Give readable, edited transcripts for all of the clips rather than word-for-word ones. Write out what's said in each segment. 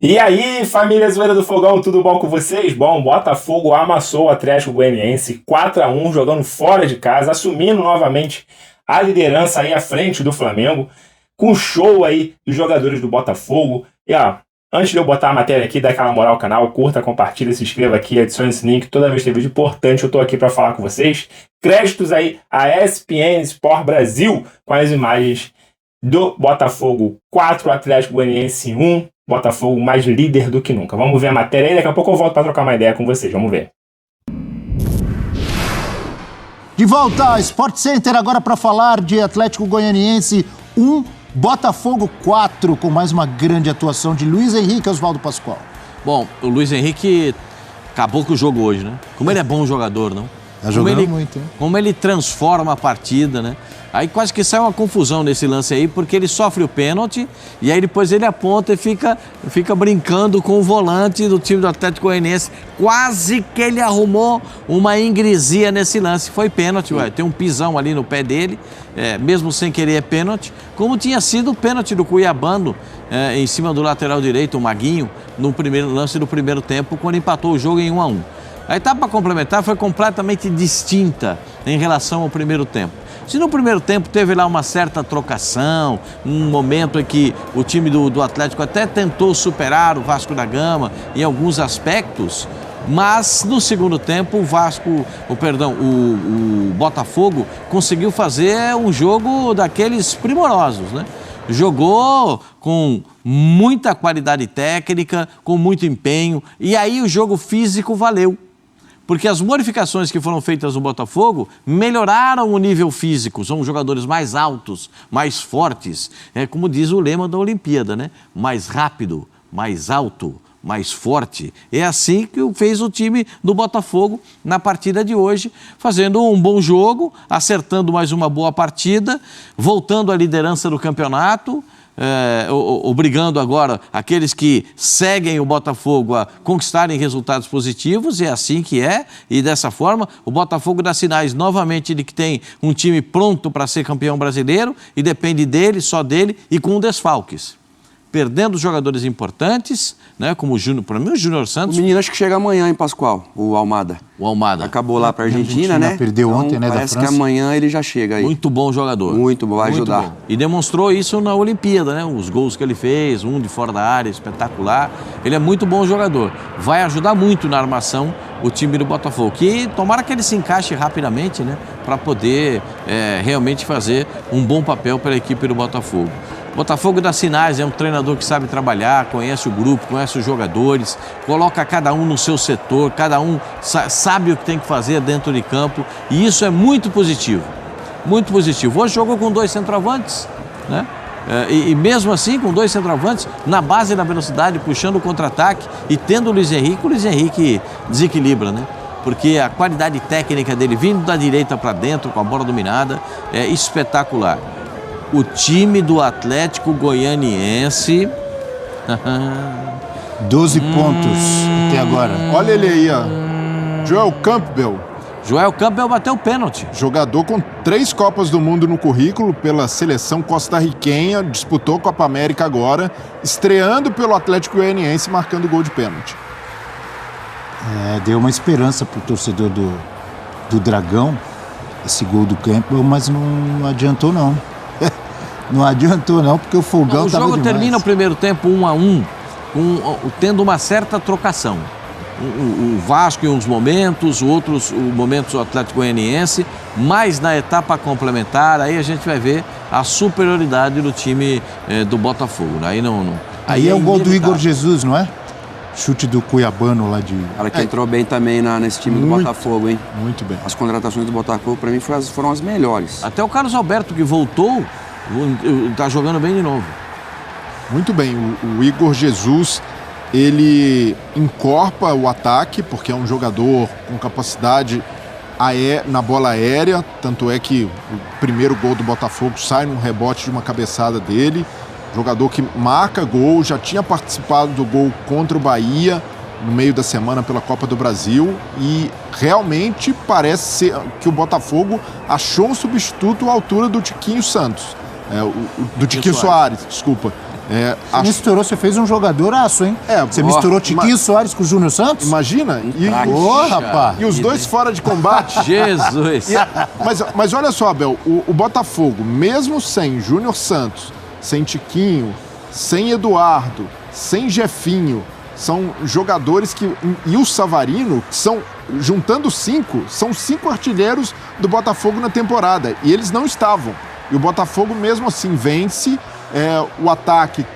E aí, família Zoeira do Fogão, tudo bom com vocês? Bom, Botafogo amassou o Atlético Goianiense 4-1, jogando fora de casa, assumindo novamente a liderança aí à frente do Flamengo, com show aí dos jogadores do Botafogo. E ó, antes de eu botar a matéria aqui, dá aquela moral ao canal, curta, compartilha, se inscreva aqui, adicione esse link, toda vez que tem vídeo importante eu tô aqui para falar com vocês. Créditos aí a ESPN Sport Brasil, com as imagens do Botafogo 4, Atlético Goianiense 1, Botafogo mais líder do que nunca. Vamos ver a matéria aí, daqui a pouco eu volto para trocar uma ideia com vocês, vamos ver. De volta ao Sport Center agora para falar de Atlético Goianiense 1, Botafogo 4, com mais uma grande atuação de Luiz Henrique e Oswaldo Pascoal. Bom, o Luiz Henrique acabou com o jogo hoje, né? Como ele é bom jogador, não? Tá jogando muito, hein? Como ele transforma a partida, né? Aí quase que sai uma confusão nesse lance aí, porque ele sofre o pênalti e aí depois ele aponta e fica brincando com o volante do time do Atlético Goianiense. Quase que ele arrumou uma ingresia nesse lance. Foi pênalti, ué. Tem um pisão ali no pé dele, mesmo sem querer é pênalti. Como tinha sido o pênalti do Cuiabano em cima do lateral direito, o Maguinho, no primeiro lance do primeiro tempo, quando empatou o jogo em 1-1. A etapa para complementar foi completamente distinta em relação ao primeiro tempo. Se no primeiro tempo teve lá uma certa trocação, um momento em que o time do Atlético até tentou superar o Vasco da Gama em alguns aspectos, mas no segundo tempo o Botafogo conseguiu fazer um jogo daqueles primorosos, né? Jogou com muita qualidade técnica, com muito empenho, e aí o jogo físico valeu. Porque as modificações que foram feitas no Botafogo melhoraram o nível físico. São jogadores mais altos, mais fortes. É como diz o lema da Olimpíada, né? Mais rápido, mais alto, mais forte. É assim que fez o time do Botafogo na partida de hoje, fazendo um bom jogo, acertando mais uma boa partida, voltando à liderança do campeonato, obrigando agora aqueles que seguem o Botafogo a conquistarem resultados positivos, é assim que é, e dessa forma o Botafogo dá sinais novamente de que tem um time pronto para ser campeão brasileiro e depende dele, só dele, e com desfalques. Perdendo jogadores importantes, né, como o Júnior, para mim o Júnior Santos... O menino acho que chega amanhã, hein, Pascoal? O Almada. O Almada. Acabou lá para a Argentina, né? Perdeu então, ontem, né, da França. Parece que amanhã ele já chega aí. Muito bom jogador. Muito bom, vai ajudar. Bom. E demonstrou isso na Olimpíada, né? Os gols que ele fez, um de fora da área, espetacular. Ele é muito bom jogador. Vai ajudar muito na armação o time do Botafogo. Que tomara que ele se encaixe rapidamente, né? Para poder realmente fazer um bom papel para a equipe do Botafogo. Botafogo dá sinais, é um treinador que sabe trabalhar, conhece o grupo, conhece os jogadores, coloca cada um no seu setor, cada um sabe o que tem que fazer dentro de campo, e isso é muito positivo, muito positivo. Hoje jogou com 2 centroavantes, né? E mesmo assim, com 2 centroavantes, na base da velocidade, puxando o contra-ataque e tendo o Luiz Henrique desequilibra, né? Porque a qualidade técnica dele, vindo da direita para dentro, com a bola dominada, é espetacular. O time do Atlético Goianiense... 12 pontos até agora. Olha ele aí, ó. Joel Campbell. Joel Campbell bateu o pênalti. Jogador com 3 Copas do Mundo no currículo pela seleção costarriquenha, disputou a Copa América agora, estreando pelo Atlético Goianiense, marcando gol de pênalti. Deu uma esperança pro torcedor do Dragão, esse gol do Campbell, mas não adiantou não. Não adiantou não, porque o Fogão estava demais. O jogo termina o primeiro tempo 1-1, tendo uma certa trocação. O Vasco em uns momentos, outros momentos o Atlético Goianiense, mas na etapa complementar, aí a gente vai ver a superioridade do time do Botafogo. Aí é o gol do Igor Jesus, não é? Chute do Cuiabano lá de... Cara que entrou bem também nesse time do Botafogo, hein? Muito bem. As contratações do Botafogo, para mim, foram as melhores. Até o Carlos Alberto, que voltou, tá jogando bem de novo. Muito bem, o Igor Jesus, ele encorpa o ataque, porque é um jogador com capacidade na bola aérea, tanto é que o primeiro gol do Botafogo sai num rebote de uma cabeçada dele, jogador que marca gol, já tinha participado do gol contra o Bahia no meio da semana pela Copa do Brasil, e realmente parece ser que o Botafogo achou um substituto à altura do Tiquinho Santos. Do Tiquinho Soares, desculpa. Você fez um jogadoraço, hein? Você misturou Tiquinho Soares com o Júnior Santos? Imagina. Rapaz. E os dois fora de combate. Jesus! Mas olha só, Abel, o Botafogo, mesmo sem Júnior Santos, sem Tiquinho, sem Eduardo, sem Jefinho, são jogadores que... E o Savarino, que são, juntando 5, são 5 artilheiros do Botafogo na temporada. E eles não estavam. E o Botafogo, mesmo assim, vence. O ataque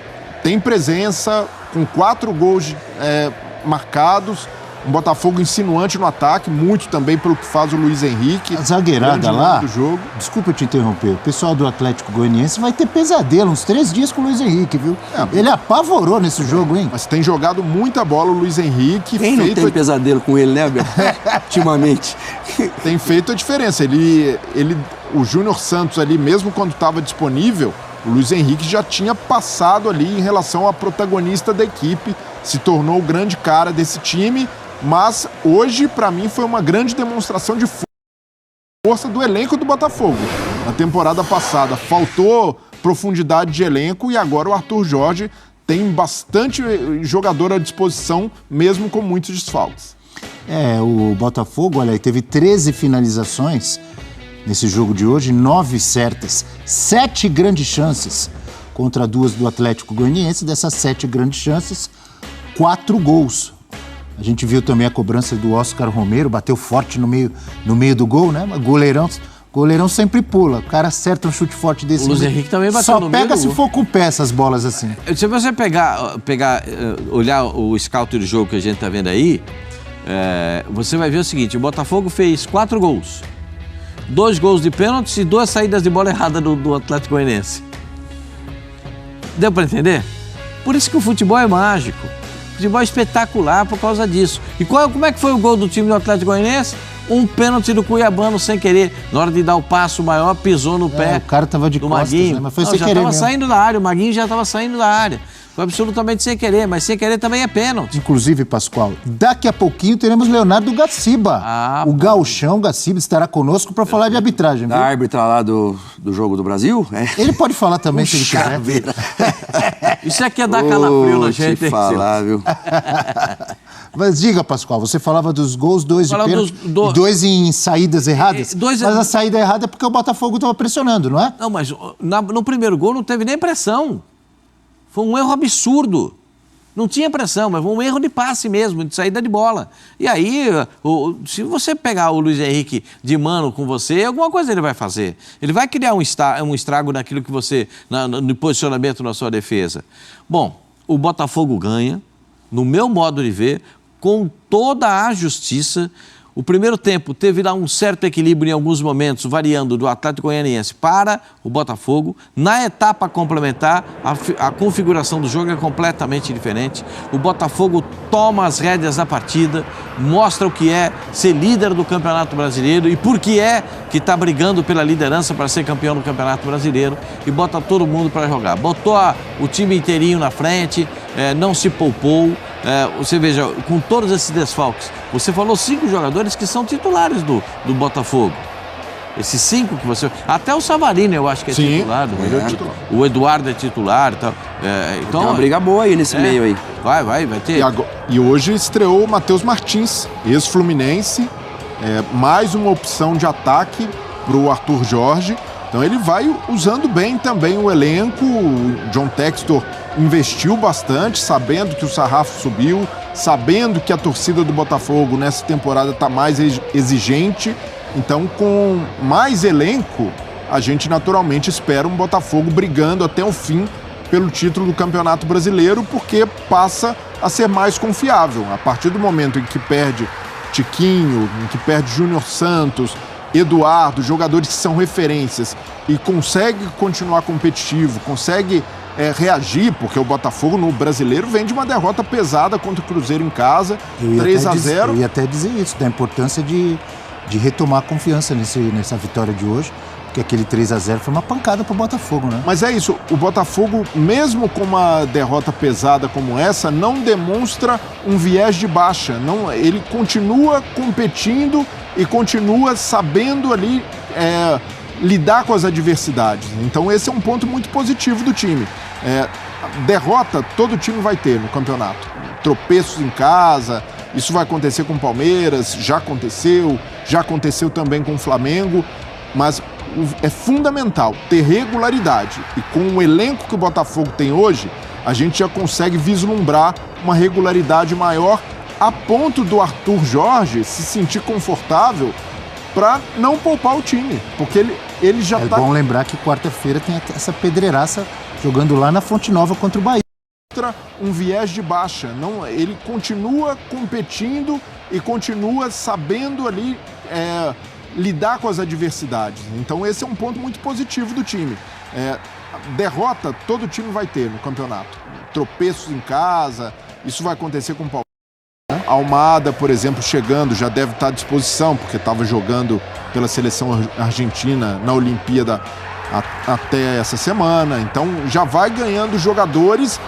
tem presença, com 4 gols marcados. Um Botafogo insinuante no ataque, muito também pelo que faz o Luiz Henrique. A zagueirada lá, do jogo. Desculpa te interromper, o pessoal do Atlético Goianiense vai ter pesadelo uns 3 dias com o Luiz Henrique, viu? Ele apavorou nesse jogo, hein? Mas tem jogado muita bola o Luiz Henrique. Quem não tem pesadelo com ele, né, Abel? Ultimamente. Tem feito a diferença. O Júnior Santos ali, mesmo quando estava disponível, o Luiz Henrique já tinha passado ali em relação a protagonista da equipe, se tornou o grande cara desse time. Mas hoje, para mim, foi uma grande demonstração de força do elenco do Botafogo. Na temporada passada faltou profundidade de elenco e agora o Arthur Jorge tem bastante jogador à disposição, mesmo com muitos desfalques. O Botafogo, olha, teve 13 finalizações nesse jogo de hoje, 9 certas, 7 grandes chances contra 2 do Atlético Goianiense. Dessas 7 grandes chances, 4 gols. A gente viu também a cobrança do Oscar Romero, bateu forte no meio do gol, né? Goleirão sempre pula. O cara acerta um chute forte desse. O Luiz Henrique também bateu no meio do gol. Só pega se for com o pé essas bolas assim. Se você olhar o scout do jogo que a gente tá vendo aí, você vai ver o seguinte: o Botafogo fez 4 gols. 2 gols de pênalti e 2 saídas de bola errada do Atlético Goianiense. Deu para entender? Por isso que o futebol é mágico. O futebol é espetacular por causa disso. E como é que foi o gol do time do Atlético Goianiense? Um pênalti do Cuiabano sem querer. Na hora de dar o passo maior, pisou no pé. O cara tava de costas, Maguinho. Né? Mas foi sem querer já mesmo. estava saindo da área, o Maguinho já estava saindo da área. Foi absolutamente sem querer, mas sem querer também é pênalti. Inclusive, Pascoal, daqui a pouquinho teremos Leonardo Gaciba. O gauchão Gaciba estará conosco para falar de arbitragem. Da árbitra lá do jogo do Brasil? Ele pode falar também se ele quiser. Isso aqui é dar calafrio na gente. Falar, viu? Mas diga, Pascoal, você falava dos gols, 2 de pênalti, 2 em saídas erradas. Mas a saída errada é porque o Botafogo estava pressionando, não é? Não, mas no primeiro gol não teve nem pressão. Foi um erro absurdo. Não tinha pressão, mas foi um erro de passe mesmo, de saída de bola. E aí, se você pegar o Luiz Henrique de mano com você, alguma coisa ele vai fazer. Ele vai criar um estrago naquilo que você, no posicionamento na sua defesa. Bom, o Botafogo ganha, no meu modo de ver, com toda a justiça. O primeiro tempo teve lá um certo equilíbrio em alguns momentos, variando do Atlético Goianiense para o Botafogo. Na etapa complementar, a configuração do jogo é completamente diferente. O Botafogo toma as rédeas da partida, mostra o que é ser líder do Campeonato Brasileiro e por que é que está brigando pela liderança para ser campeão do Campeonato Brasileiro e bota todo mundo para jogar. Botou o time inteirinho na frente, não se poupou. Você veja, com todos esses desfalques, você falou 5 jogadores que são titulares do Botafogo. Esses 5 que você... Até o Savarino eu acho que é titular. O Eduardo é titular. Então, tem uma briga boa aí nesse meio aí. Vai ter. E hoje estreou o Matheus Martins, ex-Fluminense. Mais uma opção de ataque para o Arthur Jorge. Então ele vai usando bem também o elenco. O John Textor investiu bastante, sabendo que o sarrafo subiu, sabendo que a torcida do Botafogo nessa temporada está mais exigente. Então, com mais elenco, a gente naturalmente espera um Botafogo brigando até o fim pelo título do Campeonato Brasileiro, porque passa a ser mais confiável. A partir do momento em que perde Tiquinho, em que perde Júnior Santos, Eduardo, jogadores que são referências, e consegue continuar competitivo, consegue reagir, porque o Botafogo no Brasileiro vem de uma derrota pesada contra o Cruzeiro em casa, 3-0. Eu ia até dizer isso, da importância de retomar a confiança nessa vitória de hoje, porque aquele 3-0 foi uma pancada para o Botafogo, né? Mas é isso, o Botafogo, mesmo com uma derrota pesada como essa, não demonstra um viés de baixa, ele continua competindo e continua sabendo ali lidar com as adversidades. Então esse é um ponto muito positivo do time. derrota todo time vai ter no campeonato. Tropeços em casa, isso vai acontecer com o Palmeiras, já aconteceu também com o Flamengo, mas é fundamental ter regularidade. E com o elenco que o Botafogo tem hoje, a gente já consegue vislumbrar uma regularidade maior a ponto do Arthur Jorge se sentir confortável para não poupar o time, porque ele já tá... É bom lembrar que quarta-feira tem essa pedreiraça jogando lá na Fonte Nova contra o Bahia. Um viés de baixa, não, ele continua competindo e continua sabendo ali lidar com as adversidades. Então esse é um ponto muito positivo do time. Derrota todo time vai ter no campeonato. Tropeços em casa, isso vai acontecer com o Palmeiras. Almada, por exemplo, chegando, já deve estar à disposição, porque estava jogando pela seleção argentina na Olimpíada até essa semana. Então já vai ganhando jogadores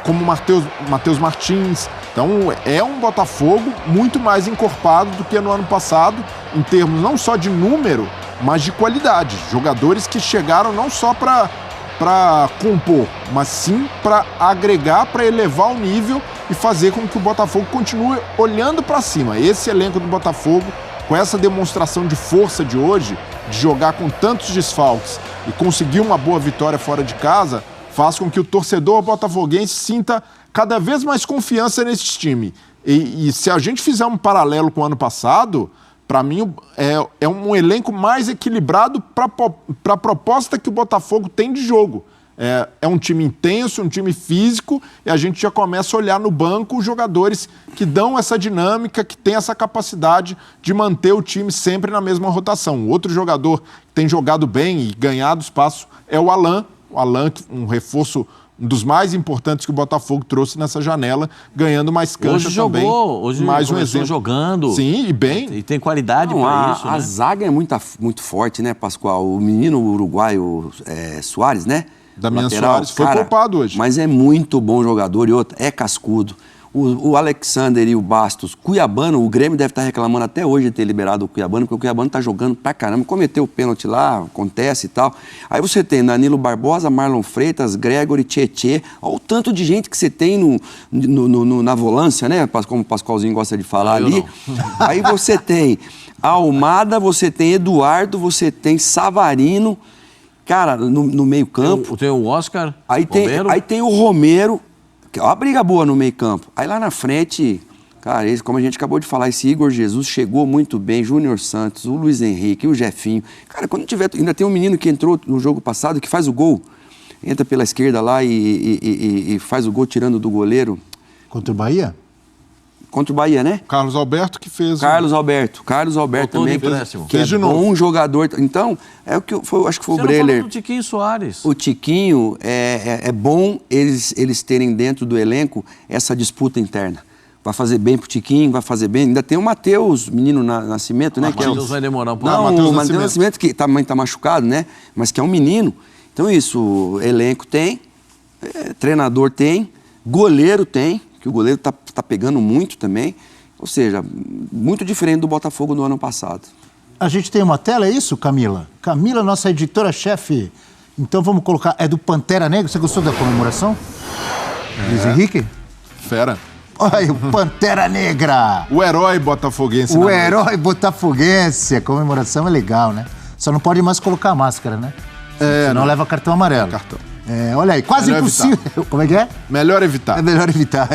como Matheus Martins. Então é um Botafogo muito mais encorpado do que no ano passado, em termos não só de número, mas de qualidade. Jogadores que chegaram não só para compor, mas sim para agregar, para elevar o nível e fazer com que o Botafogo continue olhando para cima. Esse elenco do Botafogo, com essa demonstração de força de hoje, de jogar com tantos desfalques e conseguir uma boa vitória fora de casa, faz com que o torcedor botafoguense sinta cada vez mais confiança nesse time. E se a gente fizer um paralelo com o ano passado, para mim é um elenco mais equilibrado para a proposta que o Botafogo tem de jogo. É um time intenso, um time físico, e a gente já começa a olhar no banco os jogadores que dão essa dinâmica, que tem essa capacidade de manter o time sempre na mesma rotação. Outro jogador que tem jogado bem e ganhado espaço é o Alan. O Alan, um reforço, um dos mais importantes que o Botafogo trouxe nessa janela, ganhando mais cancha também. Hoje mais um exemplo. Jogando. Sim, e bem. E tem qualidade para isso, A zaga é muito forte, né, Pascoal? O menino uruguaio Soares, né? Damian lateral, Soares foi poupado hoje. Mas é muito bom jogador e outro, é cascudo. O Alexander e o Bastos, Cuiabano, o Grêmio deve estar reclamando até hoje de ter liberado o Cuiabano, porque o Cuiabano está jogando pra caramba, cometeu o pênalti lá, acontece e tal. Aí você tem Danilo Barbosa, Marlon Freitas, Gregory, Tietê, olha o tanto de gente que você tem na volância, né? Como o Pascoalzinho gosta de falar ali. Aí você tem Almada, você tem Eduardo, você tem Savarino, cara, no meio campo. Tem o Oscar, aí tem o Romero. Olha a briga boa no meio campo. Aí lá na frente, cara, como a gente acabou de falar, esse Igor Jesus chegou muito bem, Júnior Santos, o Luiz Henrique, o Jefinho. Cara, quando tiver... Ainda tem um menino que entrou no jogo passado que faz o gol. Entra pela esquerda lá e faz o gol tirando do goleiro. Contra o Bahia? Contra o Bahia, né? Carlos Alberto que fez. Carlos Alberto também. Fez de novo. Um jogador. Então, é o que acho que foi o Breler. O Tiquinho Soares. O Tiquinho, é bom eles terem dentro do elenco essa disputa interna. Vai fazer bem pro Tiquinho, vai fazer bem. Ainda tem o Matheus, menino Nascimento, né? O Matheus vai demorar um pouco. Não, o Matheus Nascimento, que também tá machucado, né? Mas que é um menino. Então isso, elenco tem, treinador tem, goleiro tem, que o goleiro tá pegando muito também. Ou seja, muito diferente do Botafogo do ano passado. A gente tem uma tela, é isso, Camila? Camila, nossa editora-chefe. Então vamos colocar... É do Pantera Negra? Você gostou da comemoração? Luiz Henrique? Fera. Olha aí, o Pantera Negra! O herói botafoguense. O herói botafoguense. A comemoração é legal, né? Só não pode mais colocar a máscara, né? Senão leva cartão amarelo. Cartão. Olha aí, quase melhor impossível. Evitar. Como é que é? Melhor evitar. É melhor evitar.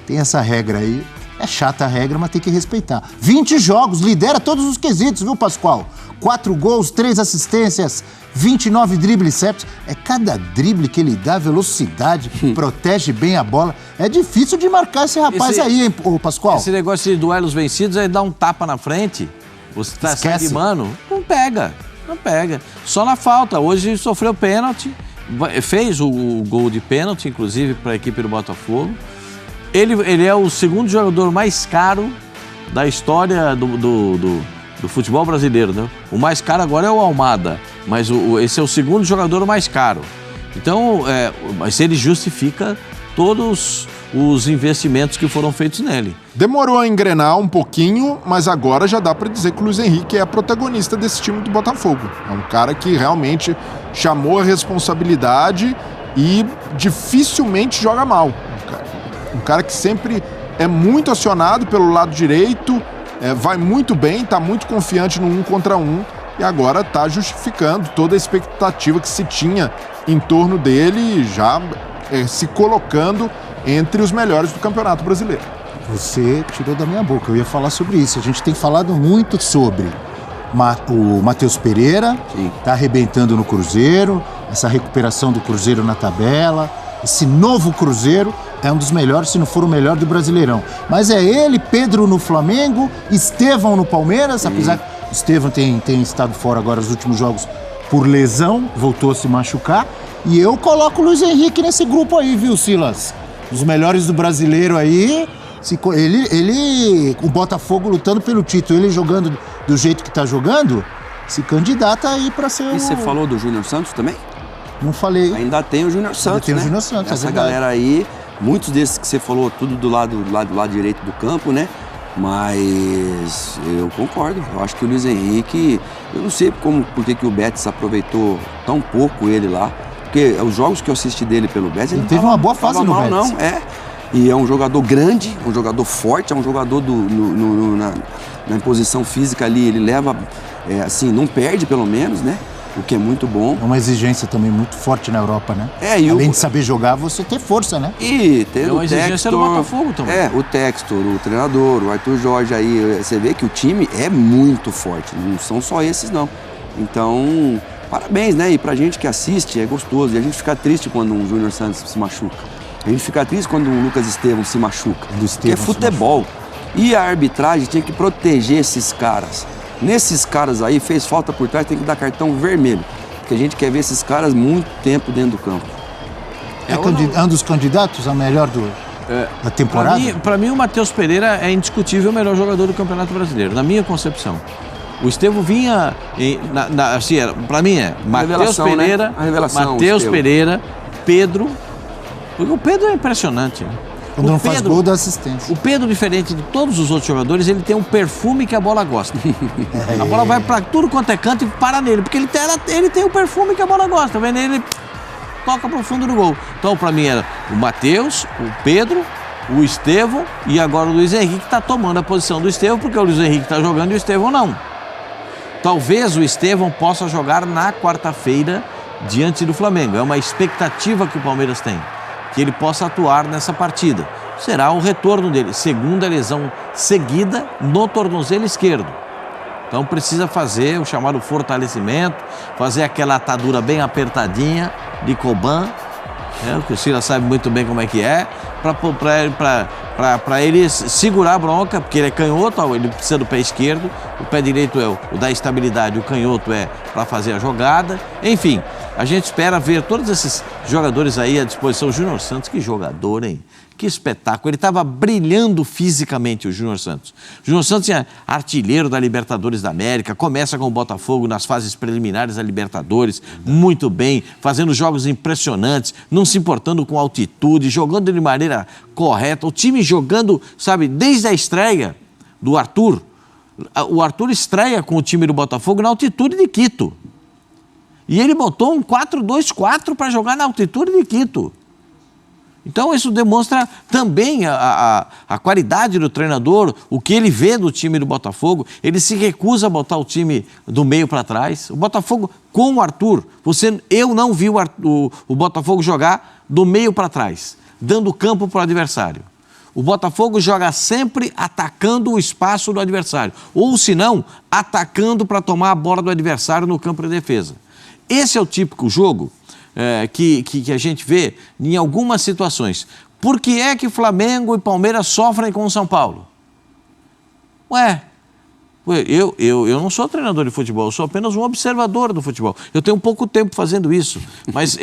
Tem essa regra aí. É chata a regra, mas tem que respeitar. 20 jogos, lidera todos os quesitos, viu, Pascoal? 4 gols, 3 assistências, 29 dribles certos. É cada drible que ele dá, velocidade, protege bem a bola. É difícil de marcar esse rapaz aí, hein, Pascoal? Esse negócio de duelos vencidos é dar um tapa na frente. Você tá saindo de mano, não pega. Só na falta. Hoje sofreu pênalti, fez o gol de pênalti, inclusive, para a equipe do Botafogo. Ele é o segundo jogador mais caro da história do futebol brasileiro, né? O mais caro agora é o Almada, mas esse é o segundo jogador mais caro. Então, mas ele justifica todos os investimentos que foram feitos nele. Demorou a engrenar um pouquinho, mas agora já dá para dizer que o Luiz Henrique é protagonista desse time do Botafogo. É um cara que realmente chamou a responsabilidade e dificilmente joga mal. Um cara que sempre é muito acionado pelo lado direito, vai muito bem, está muito confiante no 1 contra 1 e agora está justificando toda a expectativa que se tinha em torno dele, já se colocando entre os melhores do Campeonato Brasileiro. Você tirou da minha boca, eu ia falar sobre isso. A gente tem falado muito sobre o Matheus Pereira, está arrebentando no Cruzeiro, essa recuperação do Cruzeiro na tabela, esse novo Cruzeiro é um dos melhores, se não for o melhor do Brasileirão. Mas é ele, Pedro no Flamengo, Estevão no Palmeiras, apesar que o Estevão tem estado fora agora nos últimos jogos por lesão, voltou a se machucar. E eu coloco o Luiz Henrique nesse grupo aí, viu, Silas? Os melhores do Brasileiro aí, o Botafogo lutando pelo título, ele jogando do jeito que tá jogando, se candidata aí pra ser E você falou do Júnior Santos também? Não falei. Ainda tem o Júnior Santos, tem o Júnior Santos, Essa galera aí, muitos desses que você falou, tudo do lado direito do campo, né? Mas eu concordo. Eu acho que o Luiz Henrique, eu não sei por que o Betis aproveitou tão pouco ele lá. Porque os jogos que eu assisti dele pelo Betis, ele teve uma boa fase no Betis. Não, E é um jogador grande, um jogador forte, é um jogador na posição física ali, ele leva, não perde pelo menos, né? O que é muito bom. É uma exigência também muito forte na Europa, né? Além de saber jogar, você ter força, né? E ter uma exigência do Botafogo também. O Textor, o treinador, o Arthur Jorge aí, você vê que o time é muito forte, não são só esses não. Então, parabéns, né? E pra gente que assiste, é gostoso. E a gente fica triste quando um Júnior Santos se machuca. A gente fica triste quando um Lucas Estevão se machuca. Porque é futebol. E a arbitragem tinha que proteger esses caras. Nesses caras aí, fez falta por trás, tem que dar cartão vermelho. Porque a gente quer ver esses caras muito tempo dentro do campo. É um dos candidatos a melhor da temporada? Para mim, o Matheus Pereira é indiscutível o melhor jogador do Campeonato Brasileiro, na minha concepção. O Estevão vinha, para mim Matheus Pereira, né? Matheus Pereira, Pedro. Porque o Pedro é impressionante. Né? Quando não faz gol, dá assistência. O Pedro, diferente de todos os outros jogadores, ele tem um perfume que a bola gosta. A bola vai para tudo quanto é canto e para nele, porque ele tem o perfume que a bola gosta. Vendo ele toca pro fundo do gol. Então, para mim, era o Matheus, o Pedro, o Estevão e agora o Luiz Henrique está tomando a posição do Estevão, porque o Luiz Henrique está jogando e o Estevão não. Talvez o Estevão possa jogar na quarta-feira diante do Flamengo. É uma expectativa que o Palmeiras tem, que ele possa atuar nessa partida. Será o retorno dele, segunda lesão seguida no tornozelo esquerdo. Então precisa fazer o chamado fortalecimento, fazer aquela atadura bem apertadinha de Coban, que o Silas sabe muito bem como é que é, para ele segurar a bronca, porque ele é canhoto, ele precisa do pé esquerdo, o pé direito é o da estabilidade, o canhoto é para fazer a jogada. Enfim, a gente espera ver todos esses jogadores aí à disposição. O Júnior Santos, que jogador, hein? Que espetáculo. Ele estava brilhando fisicamente, o Júnior Santos. O Júnior Santos é artilheiro da Libertadores da América, começa com o Botafogo nas fases preliminares da Libertadores, muito bem, fazendo jogos impressionantes, não se importando com altitude, jogando de maneira correta. O time jogando, sabe, desde a estreia do Arthur. O Arthur estreia com o time do Botafogo na altitude de Quito. E ele botou um 4-2-4 para jogar na altitude de Quito. Então isso demonstra também a qualidade do treinador, o que ele vê do time do Botafogo. Ele se recusa a botar o time do meio para trás. O Botafogo com o Arthur, eu não vi o Botafogo jogar do meio para trás, dando campo para o adversário. O Botafogo joga sempre atacando o espaço do adversário, ou se não, atacando para tomar a bola do adversário no campo de defesa. Esse é o típico jogo que a gente vê em algumas situações. Por que é que Flamengo e Palmeiras sofrem com o São Paulo? Eu não sou treinador de futebol, eu sou apenas um observador do futebol. Eu tenho pouco tempo fazendo isso, mas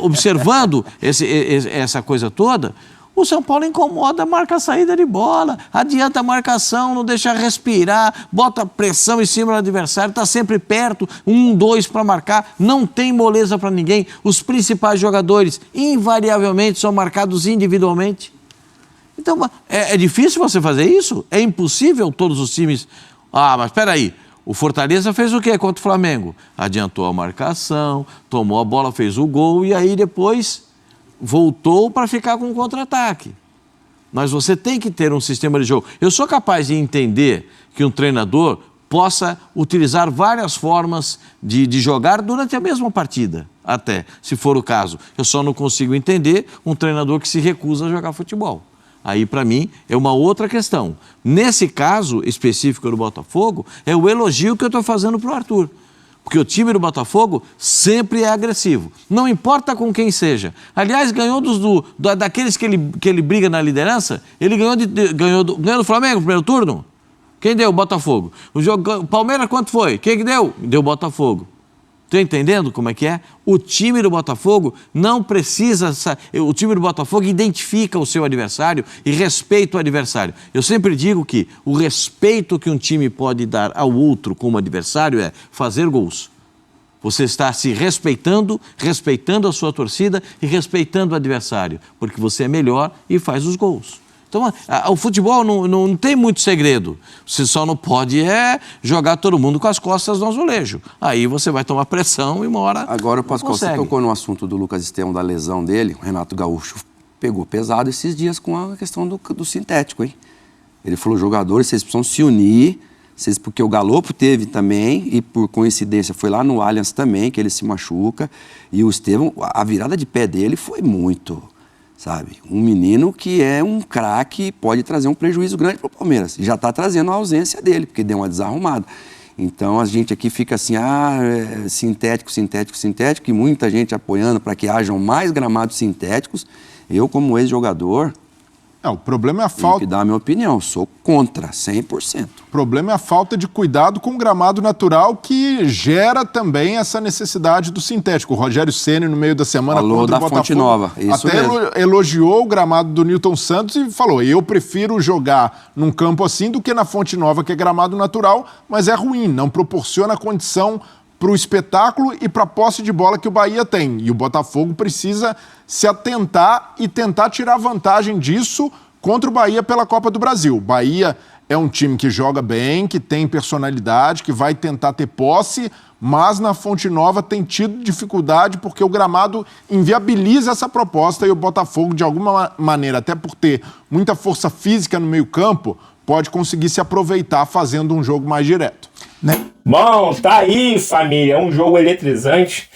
observando essa coisa toda, o São Paulo incomoda, marca a saída de bola, adianta a marcação, não deixa respirar, bota pressão em cima do adversário, está sempre perto, 1-2 para marcar, não tem moleza para ninguém. Os principais jogadores, invariavelmente, são marcados individualmente. Então, é difícil você fazer isso? É impossível todos os times... mas espera aí, O Fortaleza fez o quê contra o Flamengo? Adiantou a marcação, tomou a bola, fez o gol e aí depois voltou para ficar com o contra-ataque. Mas você tem que ter um sistema de jogo. Eu sou capaz de entender que um treinador possa utilizar várias formas de jogar durante a mesma partida, até, se for o caso. Eu só não consigo entender um treinador que se recusa a jogar futebol. Aí, para mim, é uma outra questão. Nesse caso específico do Botafogo, é o elogio que eu estou fazendo para o Arthur. Porque o time do Botafogo sempre é agressivo. Não importa com quem seja. Aliás, ganhou daqueles que ele briga na liderança, ele ganhou do Flamengo no primeiro turno. Quem deu? Botafogo. O Palmeiras quanto foi? Quem que deu? Deu Botafogo. Estou entendendo como é que é? O time do Botafogo não precisa... O time do Botafogo identifica o seu adversário e respeita o adversário. Eu sempre digo que o respeito que um time pode dar ao outro como adversário é fazer gols. Você está se respeitando, respeitando a sua torcida e respeitando o adversário, porque você é melhor e faz os gols. Então, o futebol não tem muito segredo. Você só não pode jogar todo mundo com as costas no azulejo. Aí você vai tomar pressão e uma hora Agora, Pascoal, você tocou no assunto do Lucas Estevam, da lesão dele. O Renato Gaúcho pegou pesado esses dias com a questão do sintético, hein? Ele falou, jogadores, vocês precisam se unir, porque o Galopo teve também, e por coincidência foi lá no Allianz também, que ele se machuca. E o Estevam, a virada de pé dele foi muito... Sabe? Um menino que é um craque, pode trazer um prejuízo grande para o Palmeiras. E já está trazendo a ausência dele, porque deu uma desarrumada. Então, a gente aqui fica assim, sintético, e muita gente apoiando para que hajam mais gramados sintéticos. Eu, como ex-jogador... O problema é a falta... Tenho que dar a minha opinião, sou contra, 100%. O problema é a falta de cuidado com o gramado natural, que gera também essa necessidade do sintético. O Rogério Ceni, no meio da semana, falou contra da o Botafogo, Fonte Nova, isso até mesmo. Elogiou o gramado do Newton Santos e falou, eu prefiro jogar num campo assim do que na Fonte Nova, que é gramado natural, mas é ruim, não proporciona condição para o espetáculo e para a posse de bola que o Bahia tem. E o Botafogo precisa se atentar e tentar tirar vantagem disso contra o Bahia pela Copa do Brasil. O Bahia é um time que joga bem, que tem personalidade, que vai tentar ter posse, mas na Fonte Nova tem tido dificuldade porque o gramado inviabiliza essa proposta e o Botafogo, de alguma maneira, até por ter muita força física no meio-campo, pode conseguir se aproveitar fazendo um jogo mais direto. Bom, tá aí, família, um jogo eletrizante.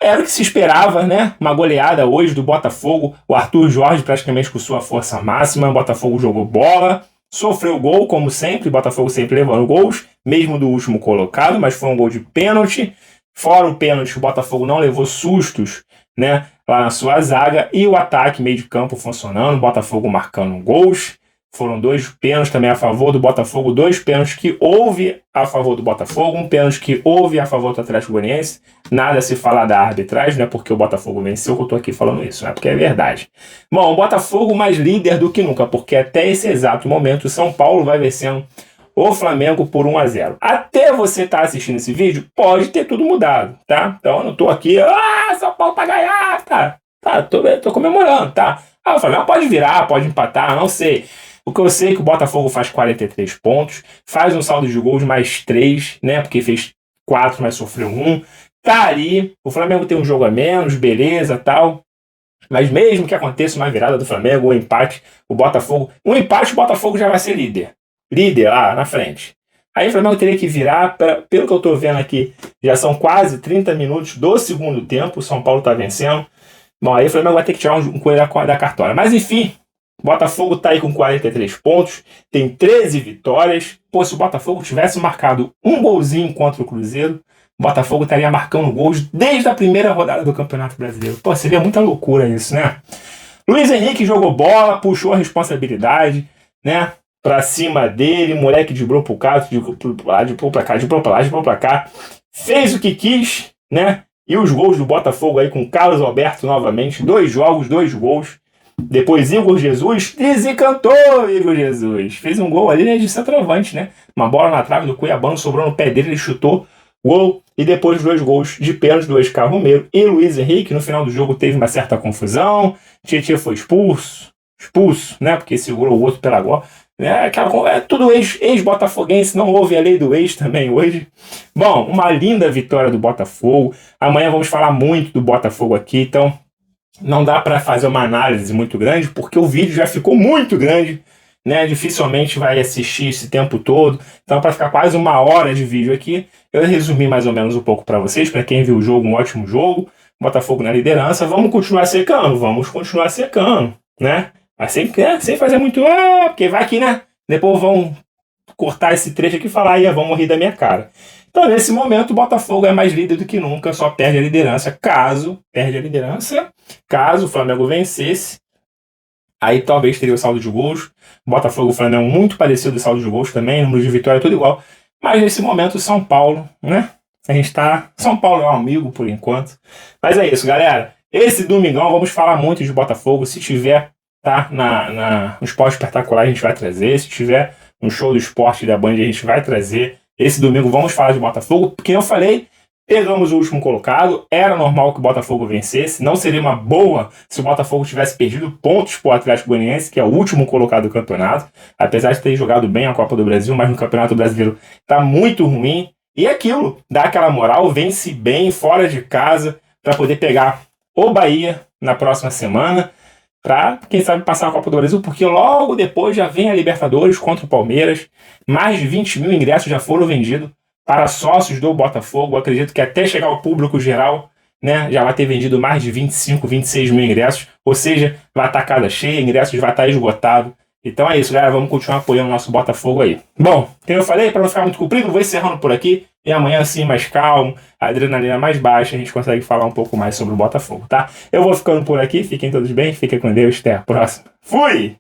Era o que se esperava, né? Uma goleada hoje do Botafogo. O Arthur Jorge praticamente com sua força máxima. O Botafogo jogou bola, sofreu gol, como sempre. O Botafogo sempre levando gols, mesmo do último colocado, mas foi um gol de pênalti. Fora o pênalti, o Botafogo não levou sustos, né? Lá na sua zaga. E o ataque, meio de campo funcionando. O Botafogo marcando gols. Foram 2 pênaltis também a favor do Botafogo, 2 pênaltis que houve a favor do Botafogo, um pênalti que houve a favor do Atlético Goianiense. Nada a se falar da arbitragem, não é porque o Botafogo venceu que eu tô aqui falando isso, não é porque é verdade. Bom, o Botafogo mais líder do que nunca, porque até esse exato momento o São Paulo vai vencendo o Flamengo por 1-0. Até você estar assistindo esse vídeo, pode ter tudo mudado, tá? Então eu não tô aqui, São Paulo tá ganhando, tá, tô comemorando, tá? O Flamengo pode virar, pode empatar, não sei. O que eu sei é que o Botafogo faz 43 pontos, faz um saldo de gols mais 3, né? Porque fez 4, mas sofreu 1. Tá ali, o Flamengo tem um jogo a menos, beleza, tal. Mas mesmo que aconteça uma virada do Flamengo, um empate, o Botafogo já vai ser líder. Líder lá na frente. Aí o Flamengo teria que virar, pelo que eu tô vendo aqui, já são quase 30 minutos do segundo tempo, o São Paulo tá vencendo. Bom, aí o Flamengo vai ter que tirar um coelho da cartola. Mas enfim... O Botafogo tá aí com 43 pontos, tem 13 vitórias. Pô, se o Botafogo tivesse marcado um golzinho contra o Cruzeiro, o Botafogo estaria marcando gols desde a primeira rodada do Campeonato Brasileiro. Pô, seria muita loucura isso, né? Luiz Henrique jogou bola, puxou a responsabilidade, né? Pra cima dele, moleque driblou pro cá, driblou pra cá. Fez o que quis, né? E os gols do Botafogo aí com Carlos Alberto novamente. 2 jogos, 2 gols. Depois Igor Jesus, desencantou Igor Jesus. Fez um gol ali, né, de centroavante, né? Uma bola na trave do Cuiabano, sobrou no pé dele, ele chutou, gol. E depois 2 gols de pênalti do Oscar Romero e Luiz Henrique. No final do jogo teve uma certa confusão. Tietchan foi expulso, né? Porque segurou o outro né? É tudo ex-botafoguense, não houve a lei do ex também hoje. Bom, uma linda vitória do Botafogo. Amanhã vamos falar muito do Botafogo aqui, então não dá para fazer uma análise muito grande, porque o vídeo já ficou muito grande, né? Dificilmente vai assistir esse tempo todo. Então, para ficar quase 1 hora de vídeo aqui, eu resumi mais ou menos um pouco para vocês. Para quem viu o jogo, um ótimo jogo. Botafogo na liderança. Vamos continuar secando? Vamos continuar secando, né? Mas sem fazer muito, porque vai aqui, né? Depois vão cortar esse trecho aqui e falar, vão rir da minha cara. Então, nesse momento, o Botafogo é mais líder do que nunca, só perde a liderança caso o Flamengo vencesse. Aí talvez teria o saldo de gols. Botafogo e o Flamengo muito parecido o saldo de gols também, número de vitória tudo igual. Mas nesse momento, São Paulo, né? São Paulo é um amigo por enquanto. Mas é isso, galera. Esse domingão vamos falar muito de Botafogo. Se tiver, tá? No Esporte Espetacular a gente vai trazer. Se tiver no show do esporte da Band a gente vai trazer. Esse domingo vamos falar de Botafogo. Porque eu falei, pegamos o último colocado. Era normal que o Botafogo vencesse. Não seria uma boa se o Botafogo tivesse perdido pontos para o Atlético Goianiense, que é o último colocado do campeonato. Apesar de ter jogado bem a Copa do Brasil, mas no Campeonato Brasileiro tá muito ruim. E aquilo, dá aquela moral, vence bem fora de casa para poder pegar o Bahia na próxima semana, para, quem sabe, passar a Copa do Brasil, porque logo depois já vem a Libertadores contra o Palmeiras. Mais de 20 mil ingressos já foram vendidos para sócios do Botafogo. Acredito que até chegar ao público geral, né, já vai ter vendido mais de 25, 26 mil ingressos, ou seja, vai estar casa cheia, ingressos vai estar esgotado. Então é isso, galera, vamos continuar apoiando o nosso Botafogo aí. Bom, como eu falei, para não ficar muito comprido, vou encerrando por aqui, e amanhã assim, mais calmo, a adrenalina mais baixa, a gente consegue falar um pouco mais sobre o Botafogo, tá? Eu vou ficando por aqui, fiquem todos bem, fiquem com Deus, até a próxima. Fui!